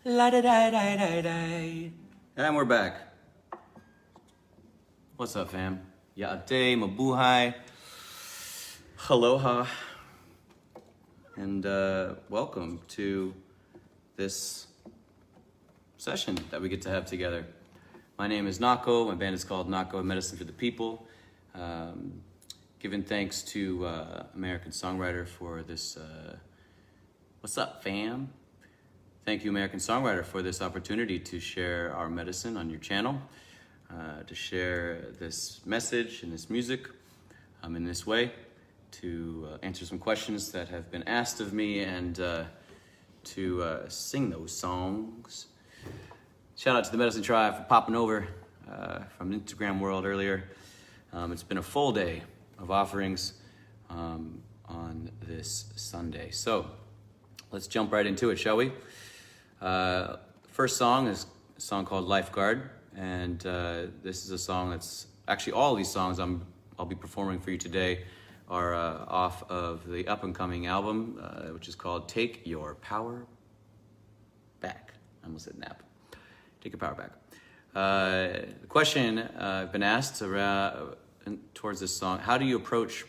La da da da da da. And we're back. What's up, fam? Ya'ate, mabuhay, aloha, and welcome to this session that we get to have together. My name is Nakho. My band is called Nakho, Medicine for the People. Giving thanks to American Songwriter for this. What's up, fam? Thank you, American Songwriter, for this opportunity to share our medicine on your channel, to share this message and this music in this way, to answer some questions that have been asked of me, and to sing those songs. Shout out to the Medicine Tribe for popping over from the Instagram world earlier. It's been a full day of offerings on this Sunday. So let's jump right into it, shall we? First song is a song called Lifeguard, and this is a song that's actually all these songs I'll be performing for you today are off of the up-and-coming album, which is called Take Your Power Back. I almost said nap. Take your power back. The question I've been asked around towards this song: how do you approach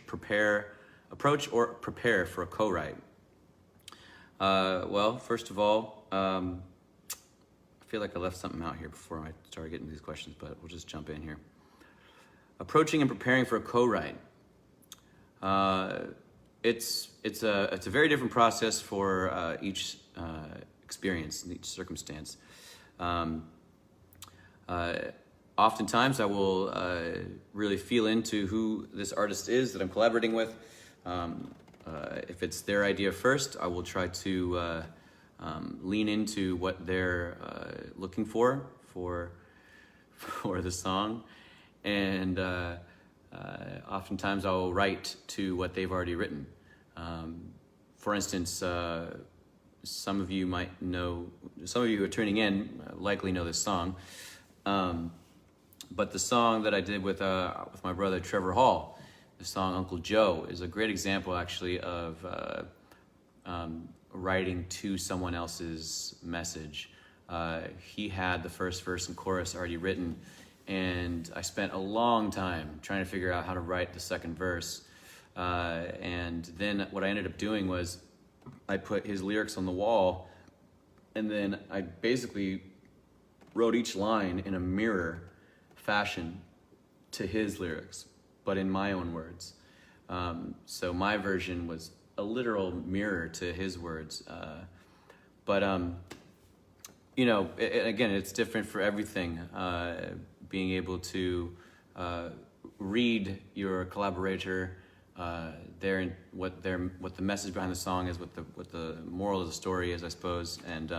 or prepare for a co-write? Well, first of all, I feel like I left something out here before I started getting these questions, but we'll just jump in here. Approaching and preparing for a co-write. It's a very different process for each experience and each circumstance. Oftentimes I will really feel into who this artist is that I'm collaborating with. If it's their idea first, I will try to lean into what they're looking for the song, and oftentimes I will write to what they've already written. For instance, some of you might know, some of you who are tuning in likely know this song, but the song that I did with my brother Trevor Hall, the song Uncle Joe, is a great example actually of writing to someone else's message. He had the first verse and chorus already written, and I spent a long time trying to figure out how to write the second verse. And then what I ended up doing was I put his lyrics on the wall, and then I basically wrote each line in a mirror fashion to his lyrics, but in my own words. So my version was a literal mirror to his words. You know, again, it's different for everything. Being able to read your collaborator, what the message behind the song is, what the moral of the story is, I suppose, and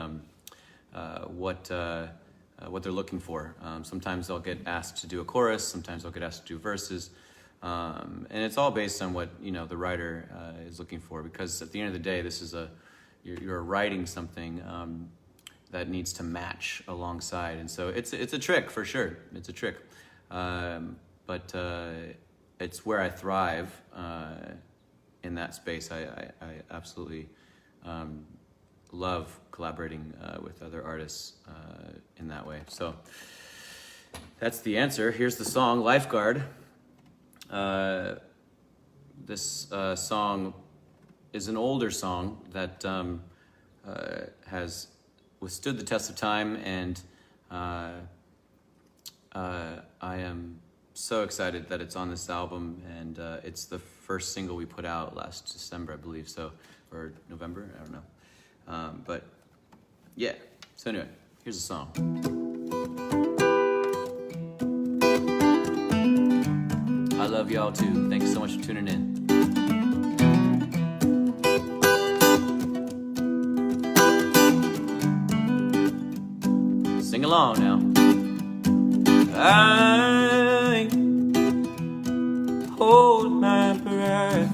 what they're looking for. Sometimes they'll get asked to do a chorus, sometimes they'll get asked to do verses, and it's all based on what the writer is looking for. Because at the end of the day, this is you're writing something that needs to match alongside, and so it's a trick for sure. It's a trick, but it's where I thrive in that space. I absolutely love collaborating with other artists in that way. So that's the answer. Here's the song, Lifeguard. This song is an older song that has withstood the test of time, and I am so excited that it's on this album, and it's the first single we put out last December, I believe, or November, I don't know. But yeah, so anyway, here's the song. I love y'all too. Thanks so much for tuning in. Sing along now. I hold my breath.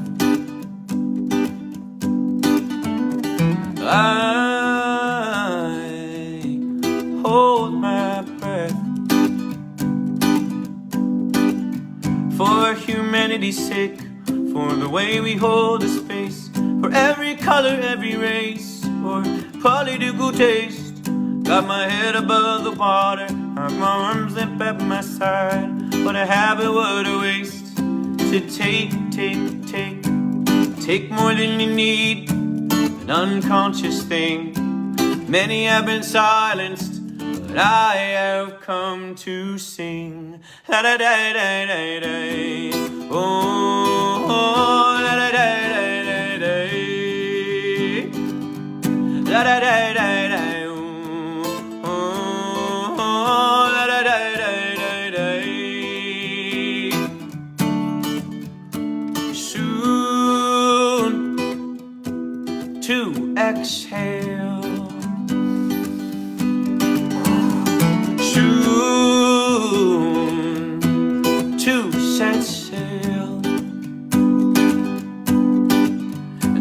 I hold my breath for humanity's sake, for the way we hold the space, for every color, every race, or political taste. Got my head above the water, have my arms limp at my side. What a habit, what a waste, to take more than you need, an unconscious thing. Many have been silenced, but I have come to sing. La da da da da da. Oh, la da da da da da. La da da da da. Oh, la da da da da da. Soon to exhale.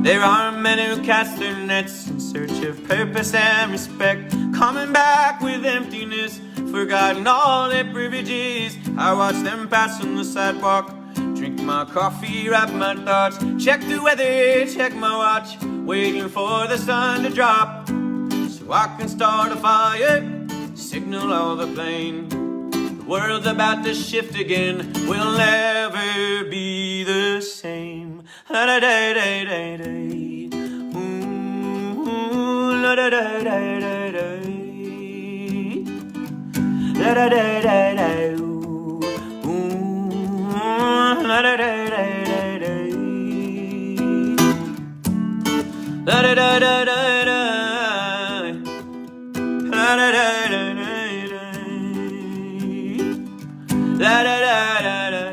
There are men who cast their nets in search of purpose and respect, coming back with emptiness, forgotten all their privileges. I watch them pass on the sidewalk, drink my coffee, wrap my thoughts, check the weather, check my watch, waiting for the sun to drop, so I can start a fire, signal all the plane. The world's about to shift again, we'll never be the same. La da da da da da. La da da da da da. La da da da da. La da da da da. La da da da da. La da da da da. La da da da da.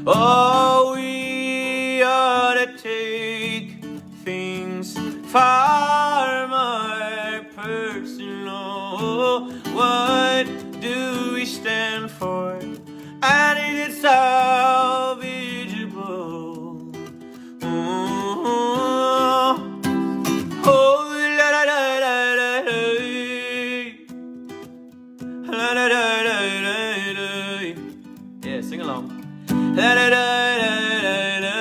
Oh, we ought to take things far more personal. What do we stand for? And is it salvageable? Oh, la da da da da. La da da da da. Yeah, sing along. La da da da da da.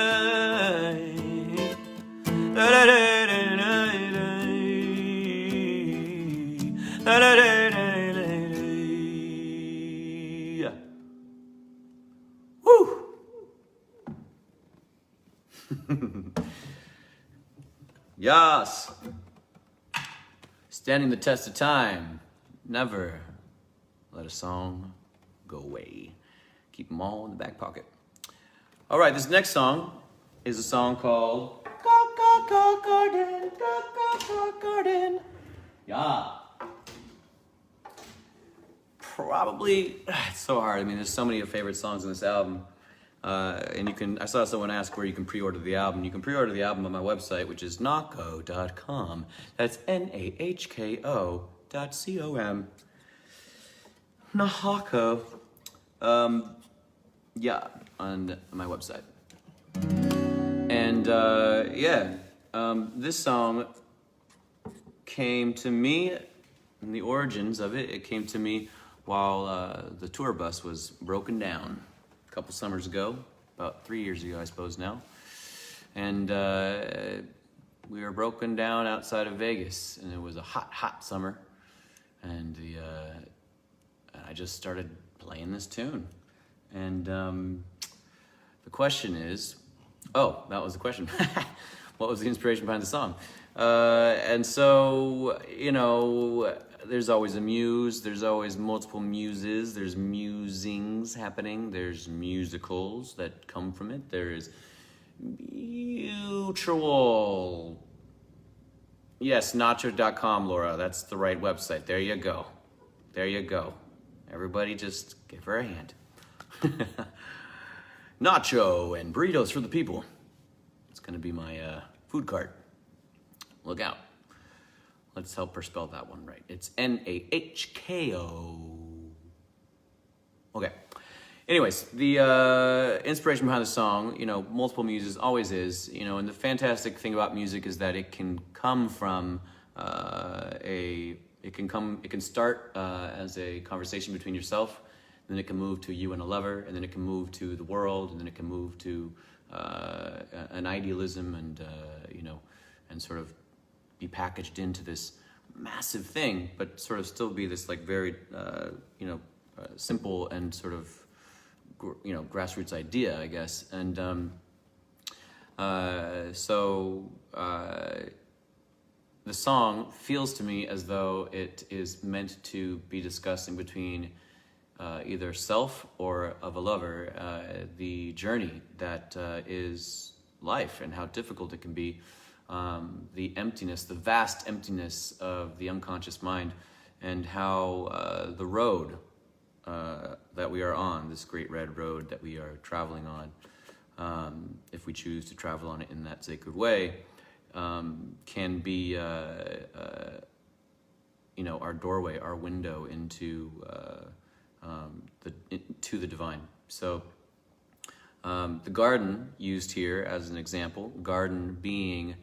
La da da da da da. La da da da da da. Woo! Yes. Standing the test of time. Never let a song go away. Keep them all in the back pocket. All right, this next song is a song called Garden, Garden. Yeah. Probably, it's so hard. I mean, there's so many of your favorite songs on this album. And I saw someone ask where you can pre-order the album. You can pre-order the album on my website, which is Nakho.com. That's Nahko.com. Nahko. Yeah, on my website. And this song came to me, and the origins of it came to me while the tour bus was broken down a couple summers ago, about 3 years ago, I suppose now. And we were broken down outside of Vegas, and it was a hot, hot summer. And I just started playing this tune. And the question is, that was the question. What was the inspiration behind the song? And so, there's always a muse, there's always multiple muses, there's musings happening, there's musicals that come from it, there's mutual. Yes, nacho.com, Laura, that's the right website. There you go. There you go. Everybody just give her a hand. Nacho and burritos for the people. It's gonna be my food cart. Look out. Let's help her spell that one right. It's Nahko. Okay. Anyways, the inspiration behind the song, multiple muses, always is, and the fantastic thing about music is that it can come from it can start as a conversation between yourself then it can move to you and a lover, and then it can move to the world, and then it can move to an idealism, and and sort of be packaged into this massive thing, but sort of still be this like very simple and sort of grassroots idea, I guess. And the song feels to me as though it is meant to be discussing between either self or of a lover, the journey that is life and how difficult it can be, the emptiness, the vast emptiness of the unconscious mind, and how the road that we are on, this great red road that we are traveling on, if we choose to travel on it in that sacred way, can be our doorway, our window into to the divine. So the garden used here as an example, garden being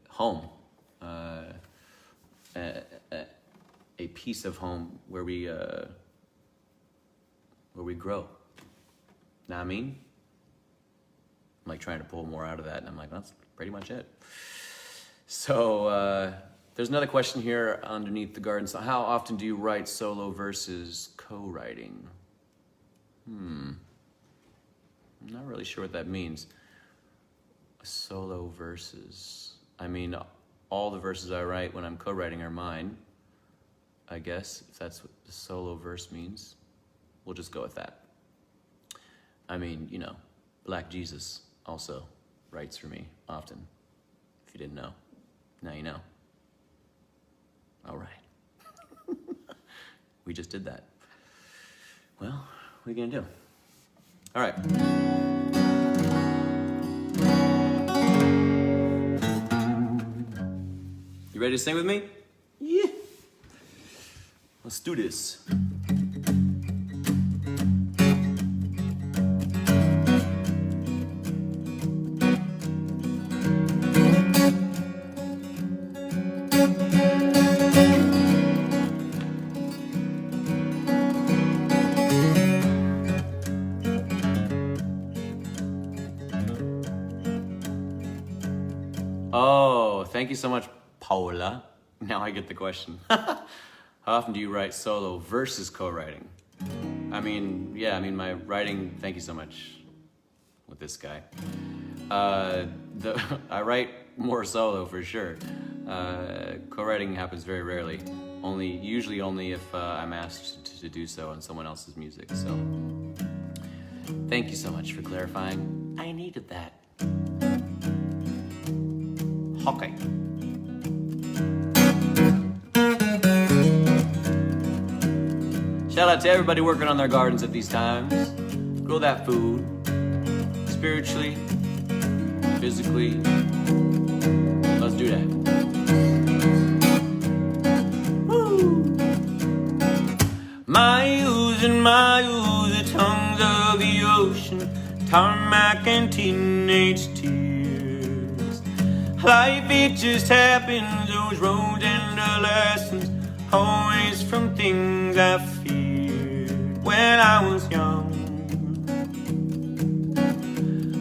home, a piece of home where we grow. Know what I mean? I'm like trying to pull more out of that, and I'm like, that's pretty much it. So there's another question here underneath the garden. So how often do you write solo versus co-writing? I'm not really sure what that means. Solo verses. I mean, all the verses I write when I'm co-writing are mine, I guess, if that's what the solo verse means. We'll just go with that. I mean, Black Jesus also writes for me often. If you didn't know, now you know. All right. We just did that. Well, what are you gonna do? All right. You ready to sing with me? Yeah. Let's do this. Oh, thank you so much, Paula. Now I get the question. How often do you write solo versus co-writing? I mean, my writing, thank you so much with this guy. I write more solo for sure. Co-writing happens very rarely. Usually only if I'm asked to do so on someone else's music. So thank you so much for clarifying. I needed that. Okay. Shout out to everybody working on their gardens at these times. Grow that food, spiritually, physically. Let's do that. Woo! Mayus and mayus, the tongues of the ocean, tarmac and teenage tears. Life, it just happens, those roads and the lessons, always from things I feared when I was young.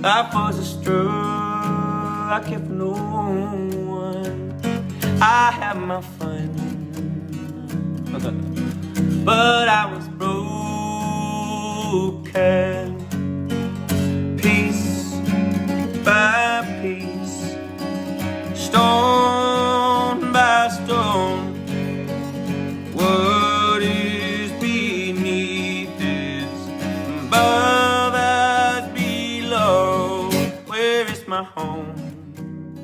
Life was a struggle, I kept no one. I had my fun, but I was broken, piece by piece, stone by stone. What is beneath is above as below. Where is my home?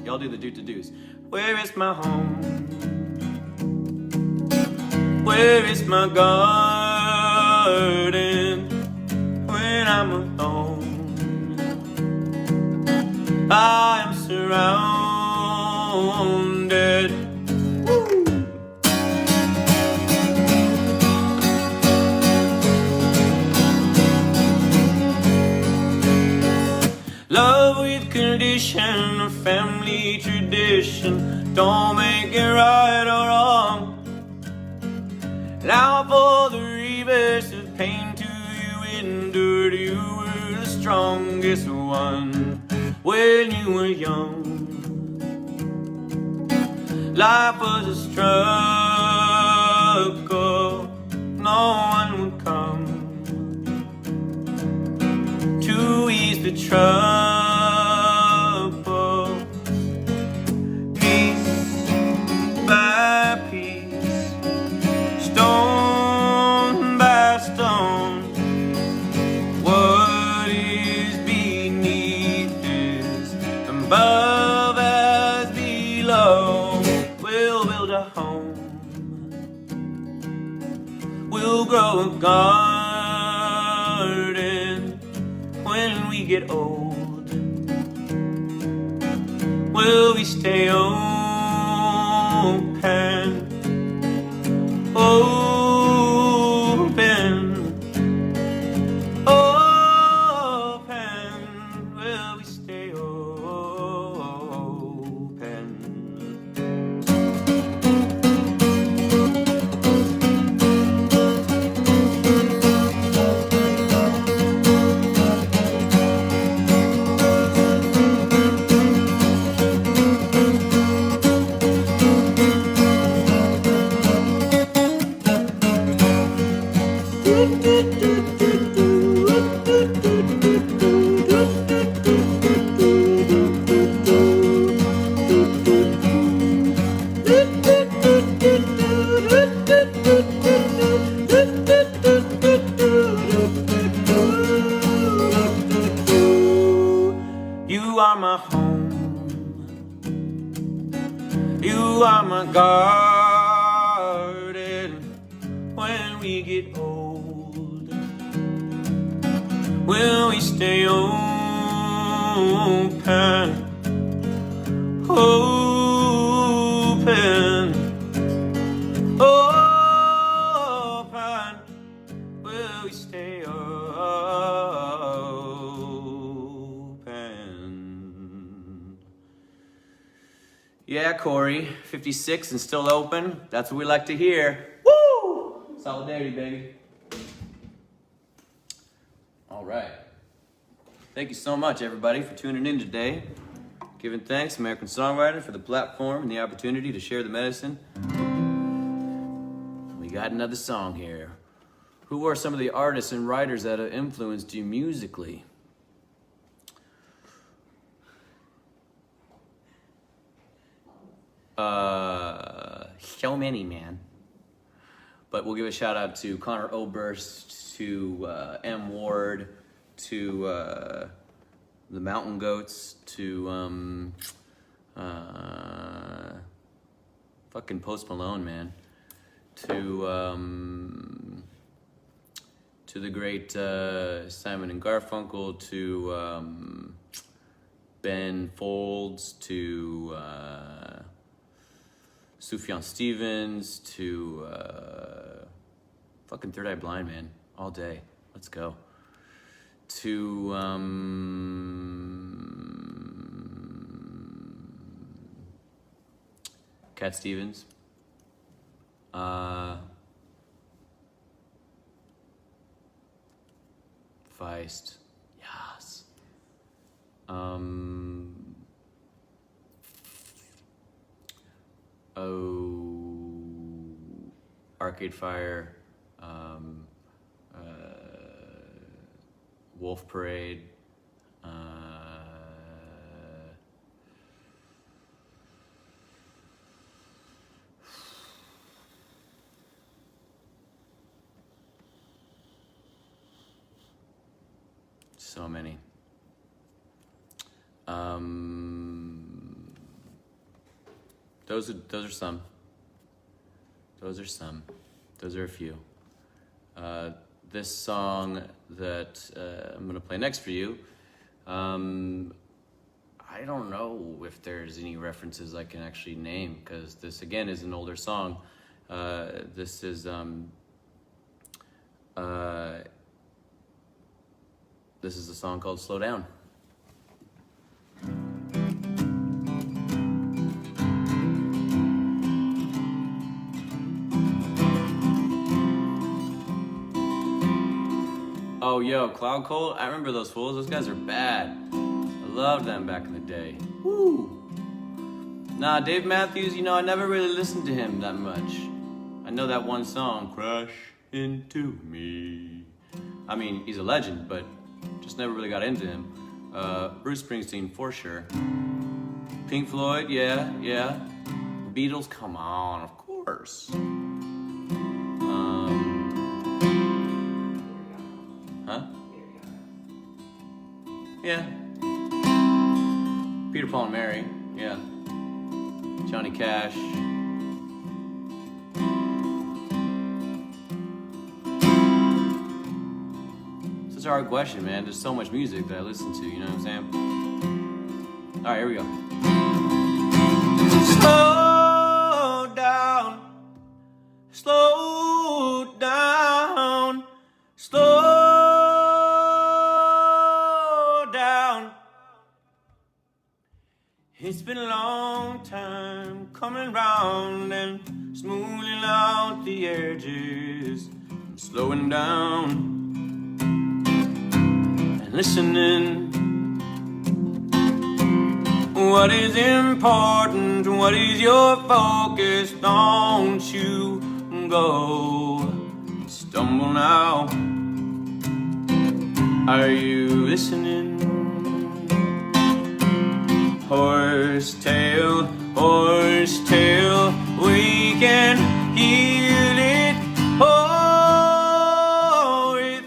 Y'all do the do-to-dos. Where is my home? Where is my garden when I'm alone? I am surrounded. Woo! Love with condition or family tradition don't make it right or wrong. Now for the face of pain to you endured. You were the strongest one when you were young. Life was a struggle, no one would come to ease the trouble. Piece by piece, stone by stone, what is beneath is above as below. We'll build a home, we'll grow a garden when we get old. Will we stay open, open, open? Will we stay open? You are my home, you are my garden when we get old. Will we stay open, open, open? Will we stay open? Yeah, Corey, 56 and still open. That's what we like to hear. Woo! Solidarity, baby. All right. Thank you so much, everybody, for tuning in today. Giving thanks, American Songwriter, for the platform and the opportunity to share the medicine. We got another song here. Who are some of the artists and writers that have influenced you musically? So many, man. But we'll give a shout out to Connor Oberst, to M. Ward, to the Mountain Goats, to fucking Post Malone, man, to the great Simon and Garfunkel, to Ben Folds, to Sufjan Stevens, to fucking Third Eye Blind, man, all day. Let's go. To Cat Stevens, Feist, yes. Arcade Fire, Wolf Parade, so many. Those are some. Those are some. Those are a few. This song that I'm going to play next for you, I don't know if there's any references I can actually name, because this, again, is an older song. This is a song called Slow Down. Oh, yo, Cloud Cold. I remember those fools. Those guys are bad. I loved them back in the day. Woo. Nah, Dave Matthews, you know, I never really listened to him that much. I know that one song, Crash Into Me. I mean, he's a legend, but just never really got into him. Bruce Springsteen, for sure. Pink Floyd, yeah. Beatles, come on, of course. Yeah. Peter, Paul, and Mary, yeah. Johnny Cash. It's a hard question, man. There's so much music that I listen to, you know what I'm saying? All right, here we go. Slow down, slow down, slow down. It's been a long time coming round and smoothing out the edges, and slowing down and listening. What is important? What is your focus? Don't you go stumble now. Are you listening? Horsetail, horsetail, we can heal it all with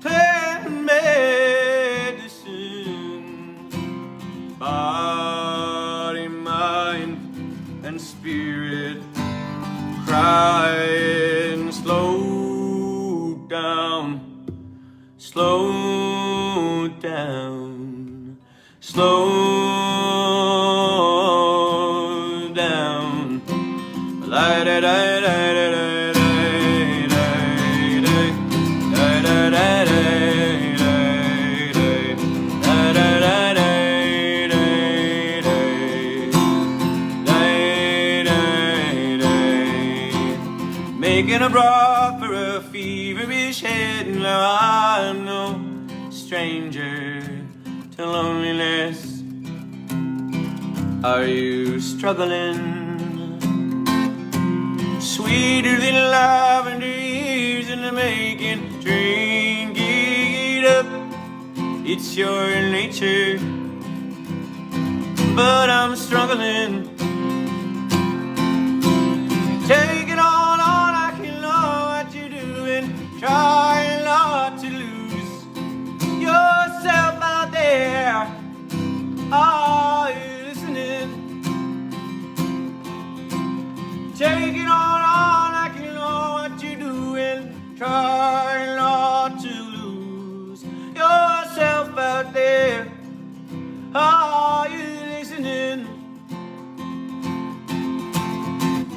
plant medicine. Body, mind, and spirit crying. Slow down, slow down, slow down. La da da da da da making a broth for a feverish head. Now I'm no stranger to loneliness. Are you struggling? Sweeter than lavender years in the making. Drink it up, it's your nature. But I'm struggling. Take it on, I can know what you're doing. Try not to lose yourself out there. Are you listening? Take it on, I can know what you're doing. Try not to lose yourself out there. Are you listening?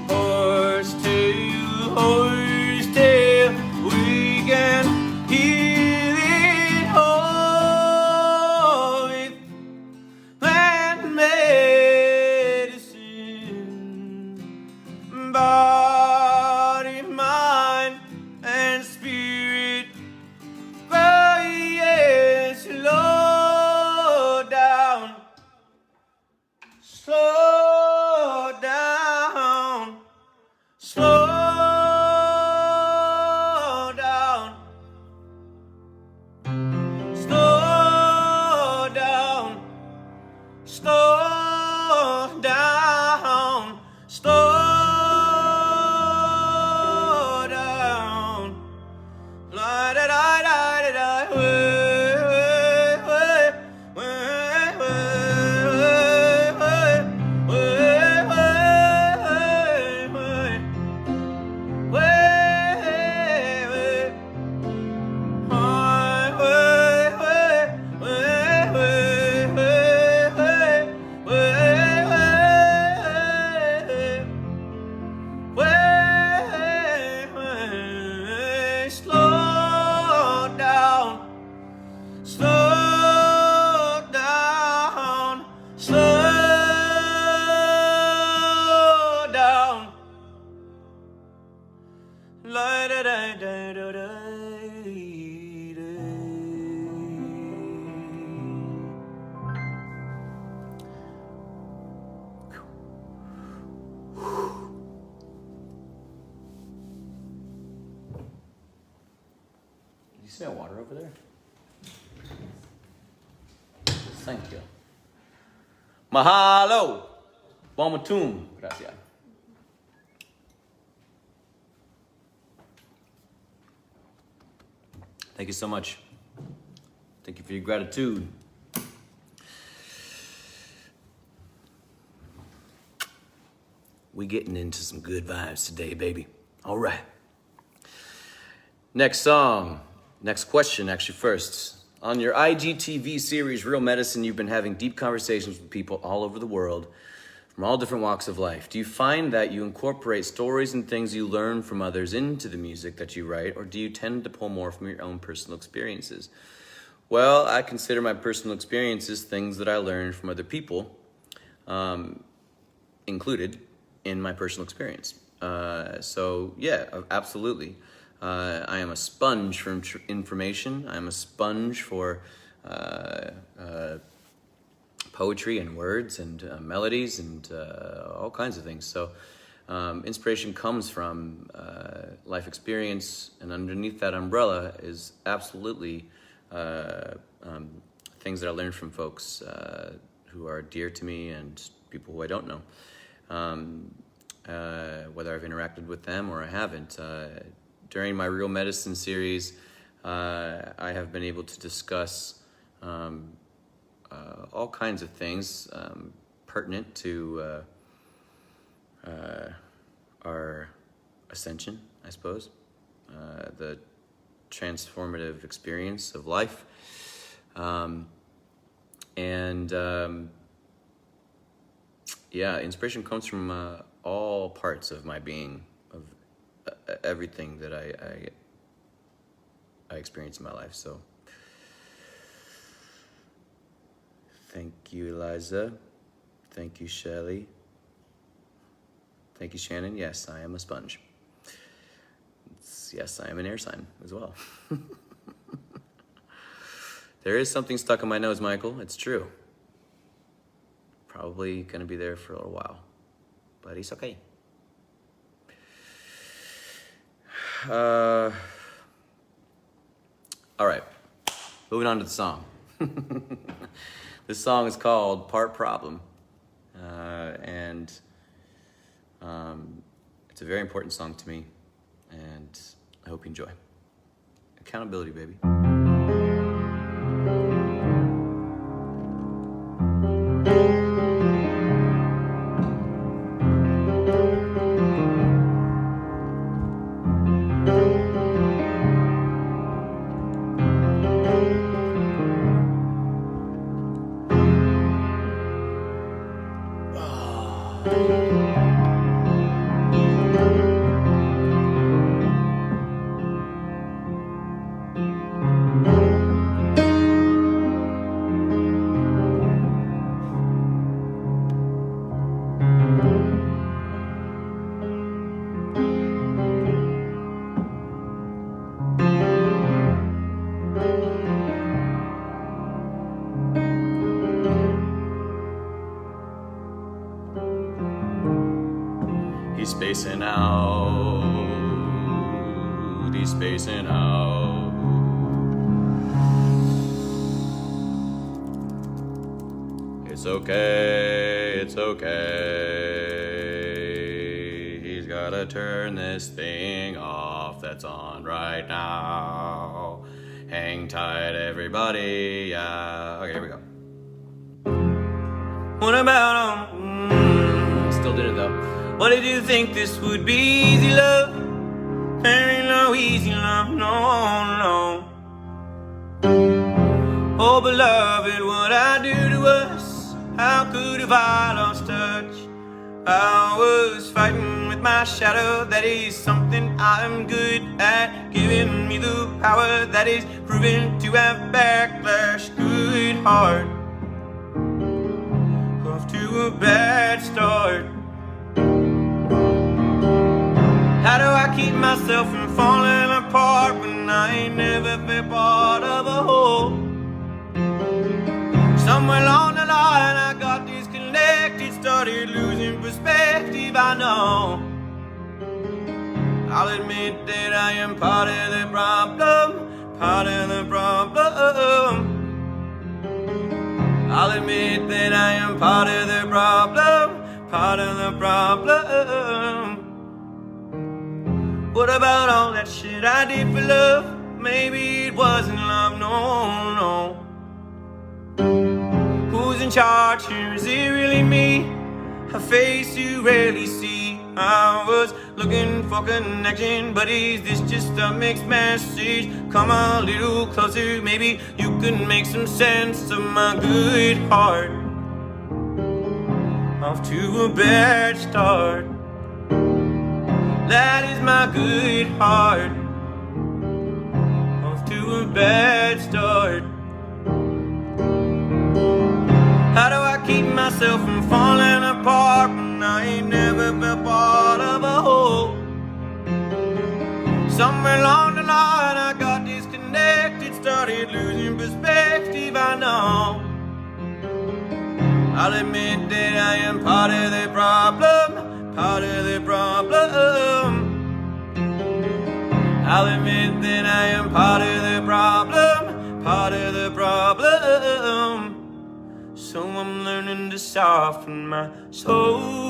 Horsetail, horsetail, we can heal it all with plant medicine. Body, mind, and spirit crying. Slow down, slow down, slow down, slow down, slow down, slow down. La da da da da da. Slow you smell water over there? Thank you. Mahalo. Wamatum. Gracias. Thank you so much. Thank you for your gratitude. We getting into some good vibes today, baby. All right. Next song. Next question, actually, first. On your IGTV series, Real Medicine, you've been having deep conversations with people all over the world from all different walks of life. Do you find that you incorporate stories and things you learn from others into the music that you write, or do you tend to pull more from your own personal experiences? Well, I consider my personal experiences things that I learned from other people, included in my personal experience. So yeah, absolutely. I am a sponge for information. I'm a sponge for poetry and words and melodies and all kinds of things. So inspiration comes from life experience, and underneath that umbrella is absolutely things that I learned from folks who are dear to me and people who I don't know. Whether I've interacted with them or I haven't. During my Real Medicine series, I have been able to discuss all kinds of things pertinent to our ascension, I suppose, the transformative experience of life, yeah, inspiration comes from all parts of my being, of everything that I experience in my life. So thank you, Eliza. Thank you, Shelley. Thank you, Shannon. Yes, I am a sponge. Yes, I am an air sign as well. There is something stuck in my nose, Michael. It's true. Probably going to be there for a little while, but it's okay. All right, moving on to the song. This song is called Part Problem, and it's a very important song to me, and I hope you enjoy. Accountability, baby. He's spacing out, he's spacing out. It's okay, it's okay. He's gotta turn this thing off that's on right now. Hang tight, everybody, yeah. Okay, here we go. What about still did it though. What did you think this would be? Easy love? There ain't no easy love, no, no. Oh, beloved, what I do to us? How could have I lost touch? I was fighting with my shadow. That is something I'm good at. Giving me the power that is proven to have backlash. Good heart, off to a bad start. How do I keep myself from falling apart when I ain't never been part of a whole? Somewhere along the line I got disconnected, started losing perspective, I know. I'll admit that I am part of the problem, part of the problem. I'll admit that I am part of the problem, part of the problem. What about all that shit I did for love? Maybe it wasn't love, no. Who's in charge here? Is it really me? A face you rarely see. I was looking for connection, but is this just a mixed message? Come a little closer, maybe you can make some sense of my good heart. Off to a bad start. That is my good heart. Off to a bad start. How do I keep myself from falling apart when I ain't never been part of a whole? Somewhere along the line I got disconnected, started losing perspective, I know. I'll admit that I am part of the problem, part of the problem. I'll admit that I am part of the problem, part of the problem. So I'm learning to soften my soul.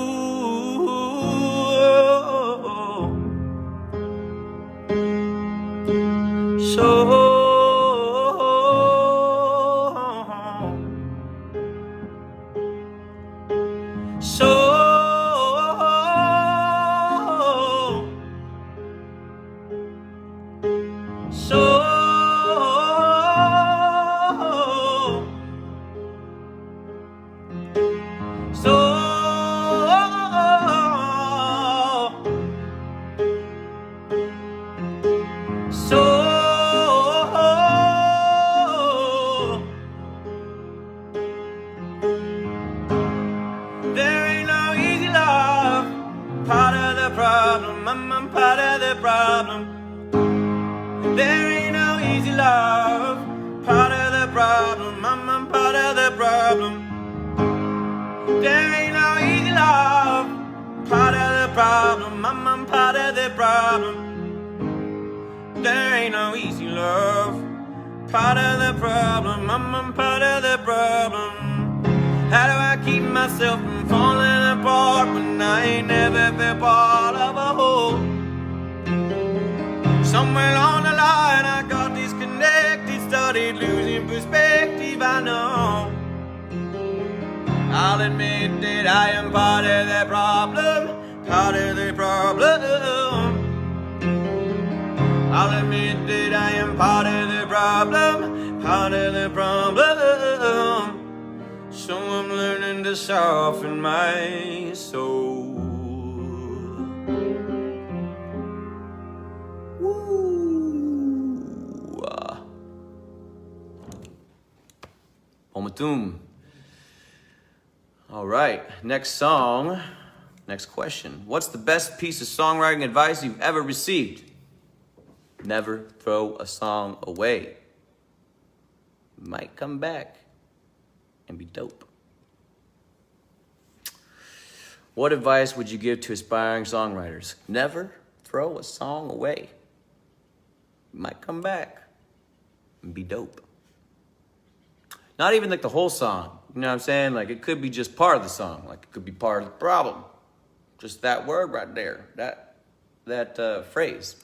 I'm part of the problem. There ain't no easy love. Part of the problem. I'm part of the problem. There ain't no easy love. Part of the problem. I'm part of the problem. There ain't no easy love. Part of the problem. I'm part of the problem. How do I keep myself from falling apart when I ain't never been part of a whole? Somewhere along the line I got disconnected, started losing perspective, I know. I'll admit that I am part of the problem, part of the problem. I'll admit that I am part of the problem, part of the problem. So I'm learning to soften my soul. Woo! Pomatum. All right, next song, next question. What's the best piece of songwriting advice you've ever received? Never throw a song away. Might come back and be dope. What advice would you give to aspiring songwriters? Never throw a song away. Might come back and be dope. Not even like the whole song. You know what I'm saying? Like it could be just part of the song. Like it could be part of the problem. Just that word right there. That phrase.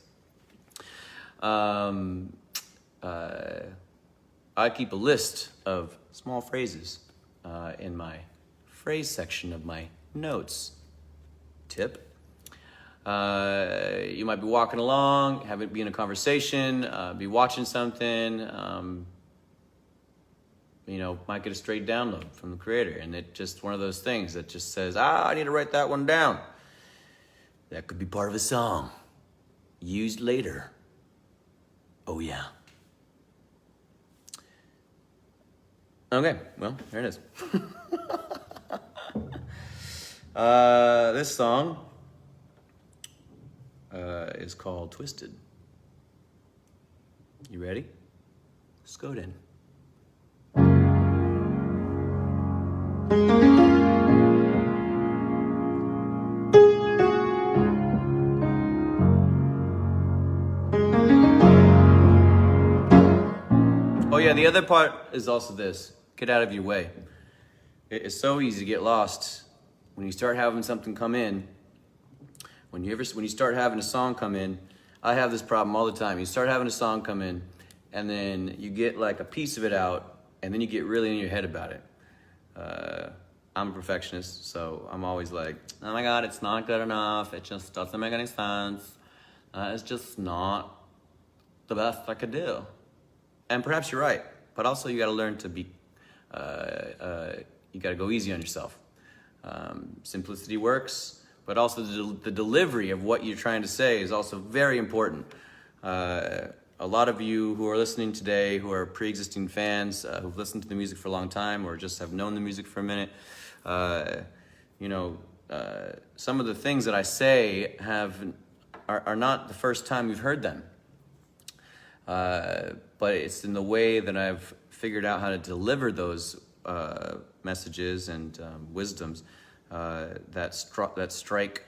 I keep a list of small phrases in my phrase section of my notes. Tip. You might be walking along, be in a conversation, be watching something, might get a straight download from the creator, and it's just one of those things that just says, I need to write that one down. That could be part of a song, used later. Oh yeah. Okay, well, there it is. This song is called Twisted. You ready? Let's go then. yeah, the other part is also this. Get out of your way. It's so easy to get lost when you start having something come in. When you start having a song come in, I have this problem all the time. You start having a song come in, and then you get like a piece of it out, and then you get really in your head about it. I'm a perfectionist, so I'm always like, oh my God, it's not good enough. It just doesn't make any sense. It's just not the best I could do. And perhaps you're right, but also you got to learn to be, you got to go easy on yourself. Simplicity works, but also the delivery of what you're trying to say is also very important. A lot of you who are listening today, who are pre-existing fans, who've listened to the music for a long time or just have known the music for a minute, some of the things that I say are not the first time you've heard them. But it's in the way that I've figured out how to deliver those messages and wisdoms that strike,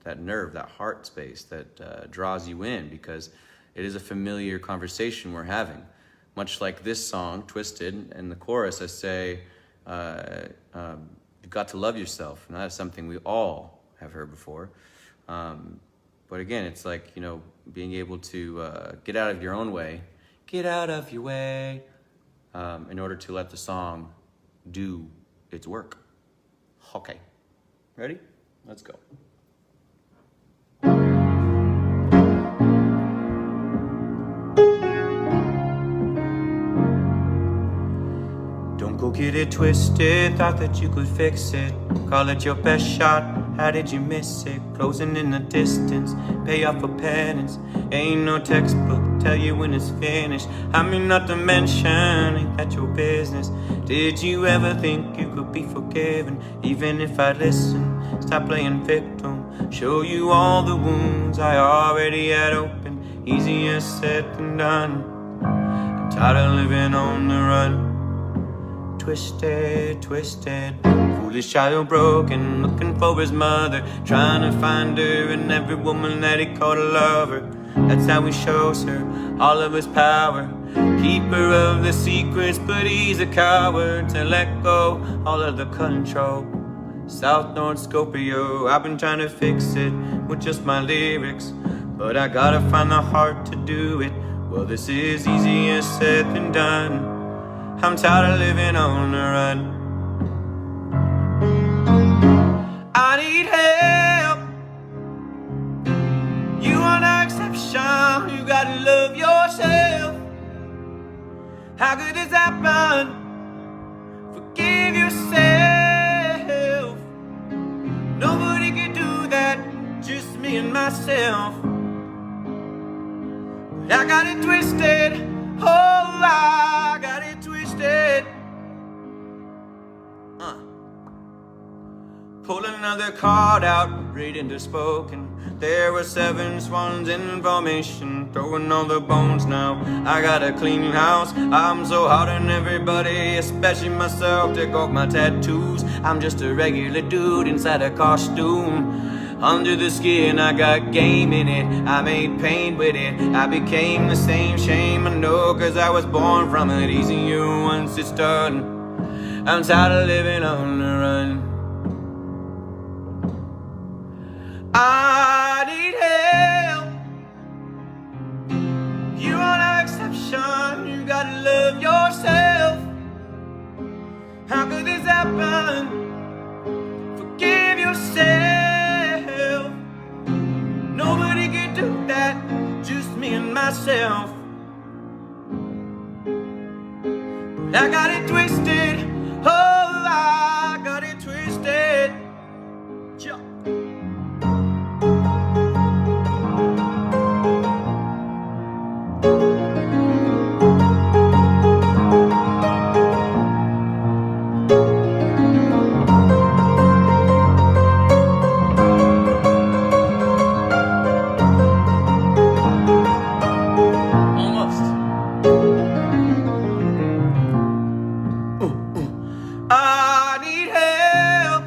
that nerve, that heart space that draws you in, because it is a familiar conversation we're having. Much like this song, Twisted, in the chorus I say, you've got to love yourself. And that's something we all have heard before. But again, it's like, being able to get out of your own way, get out of your way, in order to let the song do its work. Okay, ready? Let's go. Don't go get it twisted, thought that you could fix it. Call it your best shot, how did you miss it? Closing in the distance, pay off for penance. Ain't no textbook, tell you when it's finished. I mean, not to mention, ain't that your business? Did you ever think you could be forgiven? Even if I listen, stop playing victim. Show you all the wounds I already had open. Easier said than done. I'm tired of living on the run. Twisted, twisted, foolish child broken, looking for his mother, trying to find her in every woman that he called a lover. That's how he shows her all of his power, keeper of the secrets, but he's a coward to let go all of the control. South North Scorpio, I've been trying to fix it with just my lyrics, but I gotta find the heart to do it. Well, this is easier said than done. I'm tired of living on the run. I need help. You are no exception. You gotta love yourself. How could this happen? Forgive yourself. Nobody can do that, just me and myself. But I got it twisted. Oh, I got it twisted. Pull another card out, reading the spoken. There were 7 swans in formation, throwing all the bones now. I got a clean house, I'm so hard on everybody, especially myself. Take off my tattoos, I'm just a regular dude inside a costume. Under the skin, I got game in it, I made pain with it. I became the same shame, I know, cause I was born from it. Easier once it's done. I'm tired of living on the run. I need help. You are no exception. You gotta love yourself. How could this happen? Forgive yourself. Nobody can do that, just me and myself. But I got it twisted. Oh, I got it twisted. Jump. I need help.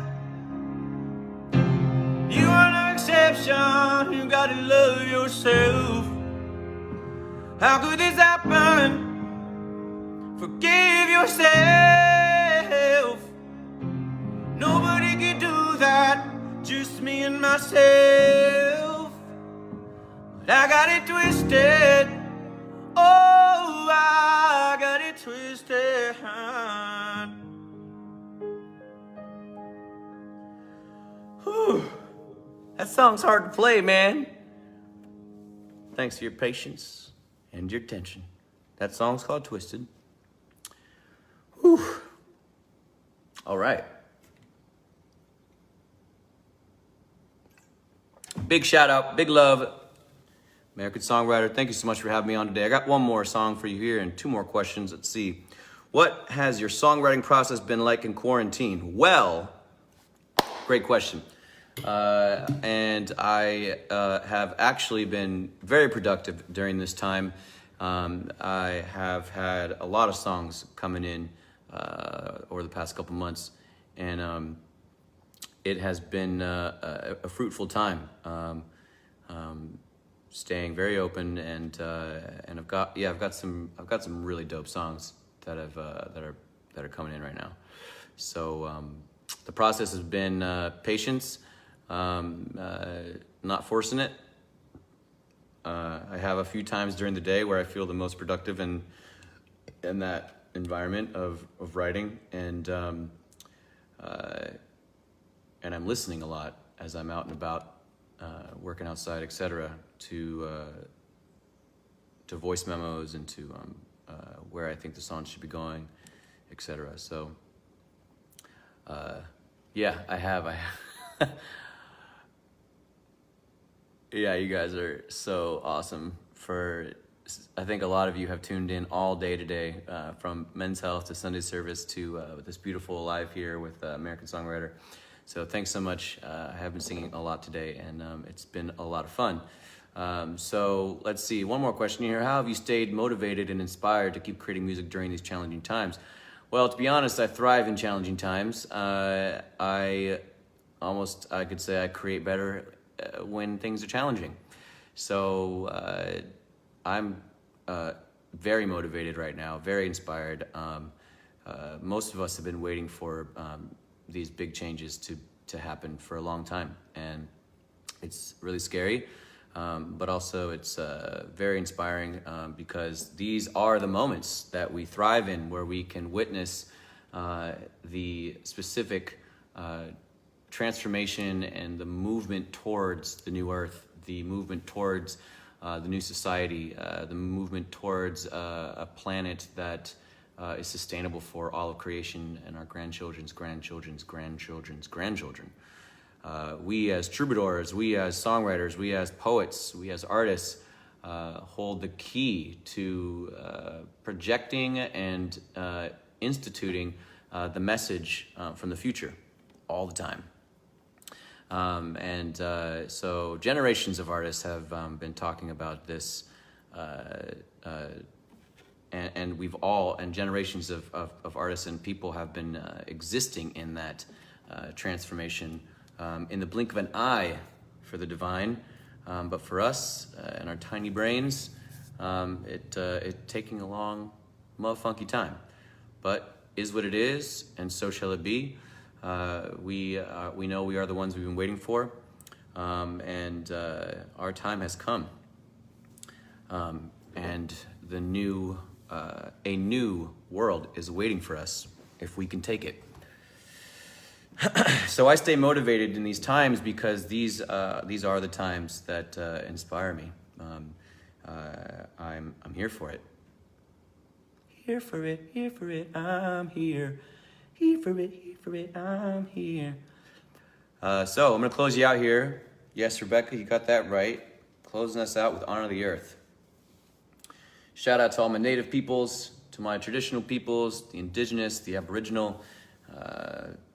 You are no exception. You gotta love yourself. How could this happen? Forgive yourself. Nobody can do that, just me and myself. But I got it twisted. Oh, I got it twisted. Whew. That song's hard to play, man. Thanks for your patience and your attention. That song's called Twisted. Whew. All right. Big shout out, big love, American Songwriter. Thank you so much for having me on today. I got one more song for you here and two more questions. Let's see. What has your songwriting process been like in quarantine? Well, great question. And I have actually been very productive during this time. I have had a lot of songs coming in over the past couple months, and it has been a fruitful time. Staying very open, and I've got some really dope songs that are coming in right now. So the process has been patience. Not forcing it. I have a few times during the day where I feel the most productive in that environment of writing, and I'm listening a lot as I'm out and about, working outside, etc., to voice memos and to where I think the song should be going, etc. So yeah, I have. Yeah, you guys are so awesome. I think a lot of you have tuned in all day today, from Men's Health to Sunday service to this beautiful live here with American Songwriter. So thanks so much. I have been singing a lot today, and it's been a lot of fun. So let's see, one more question here. How have you stayed motivated and inspired to keep creating music during these challenging times? Well, to be honest, I thrive in challenging times. I could say I create better when things are challenging. So I'm very motivated right now, very inspired. Most of us have been waiting for these big changes to happen for a long time, and it's really scary, but also it's very inspiring, because these are the moments that we thrive in, where we can witness the specific transformation and the movement towards the new earth, the movement towards the new society, the movement towards a planet that is sustainable for all of creation and our grandchildren's grandchildren's grandchildren's grandchildren. We as troubadours, we as songwriters, we as poets, we as artists hold the key to projecting and instituting the message from the future all the time. So generations of artists have been talking about this, and generations of artists and people have been existing in that transformation in the blink of an eye for the divine, but for us and our tiny brains, it taking a long, motherfunky time, but is what it is, and so shall it be. We know we are the ones we've been waiting for, and our time has come, and a new world is waiting for us if we can take it. So I stay motivated in these times because these are the times that inspire me. I'm here for it. Here for it, I'm here. Here for it, I'm here. So I'm gonna close you out here. Yes, Rebecca, you got that right. Closing us out with Honor the Earth. Shout out to all my native peoples, to my traditional peoples, the indigenous, the aboriginal,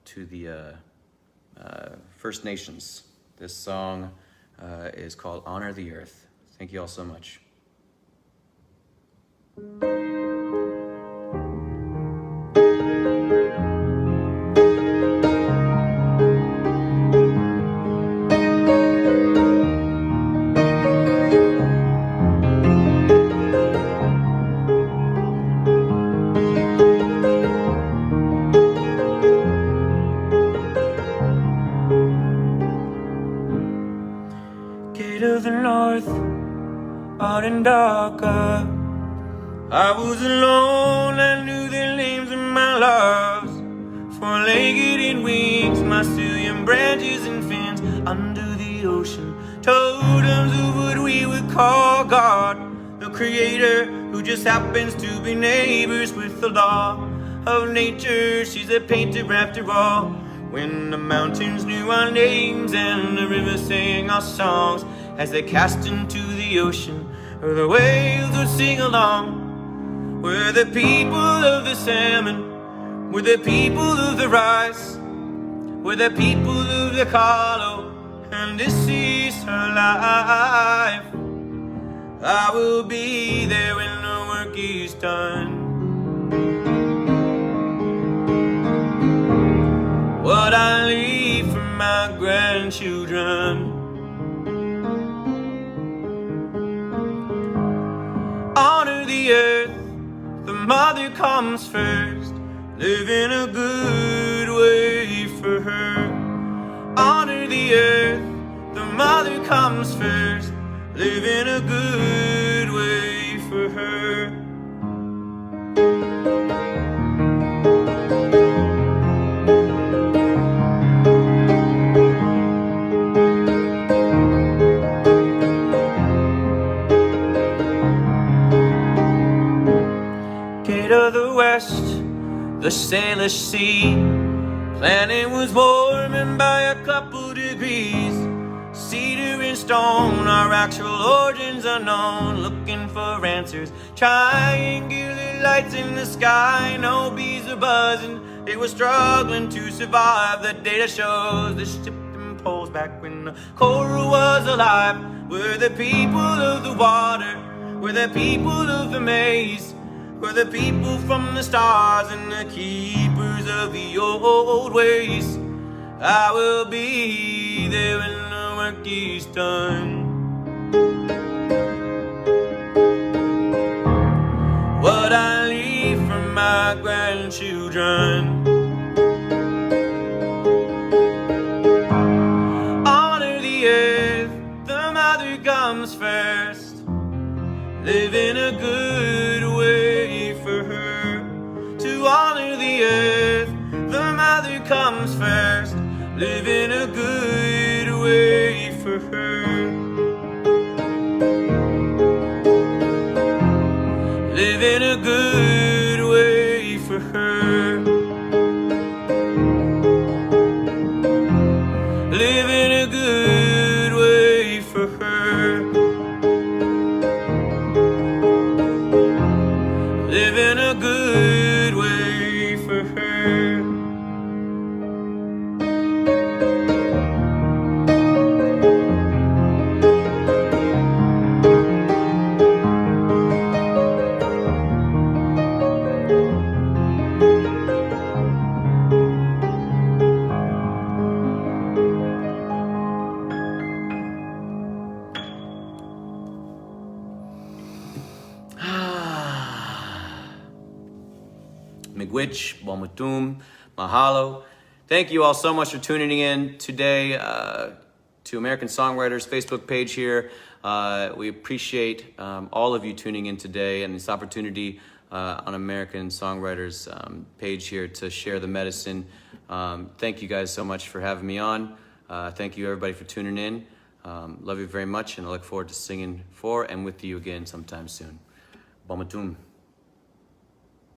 to the First Nations. This song is called Honor the Earth. Thank you all so much. I was alone, I knew the names of my loves. Four-legged in wings, mycelium branches and fins. Under the ocean, totems of what we would call God, the creator who just happens to be neighbors with the law of nature. She's a painter after all. When the mountains knew our names and the rivers sang our songs, as they cast into the ocean, the waves would sing along. We're the people of the salmon, we're the people of the rice, we're the people of the hollow, and this is her life. I will be there when the work is done. What I leave for my grandchildren. Honor the earth, the mother comes first. Live in a good way for her. Honor the earth, the mother comes first. Live in a good way for her. Gate of the West, the Salish Sea. Planet was warming by a couple degrees. Cedar and stone, our actual origins unknown. Looking for answers, triangular lights in the sky. No bees are buzzing, they were struggling to survive. The data shows the ship and poles back when the coral was alive. We're the people of the water, we're the people of the maze. We're the people from the stars and the keepers of the old ways. I will be there when the work is done. What I leave for my grandchildren. Honor the earth, the mother comes first. Live in a good way for her. To honor the earth, the mother comes first. Live in a good way for her. Live in a good way for her. Live in a good way for her. Live in a good way for her. Miigwech, Bomatum, Mahalo. Thank you all so much for tuning in today to American Songwriters Facebook page here. We appreciate all of you tuning in today and this opportunity on American Songwriters page here to share the medicine. Thank you guys so much for having me on. Thank you everybody for tuning in. Love you very much, and I look forward to singing for and with you again sometime soon. Bomatum.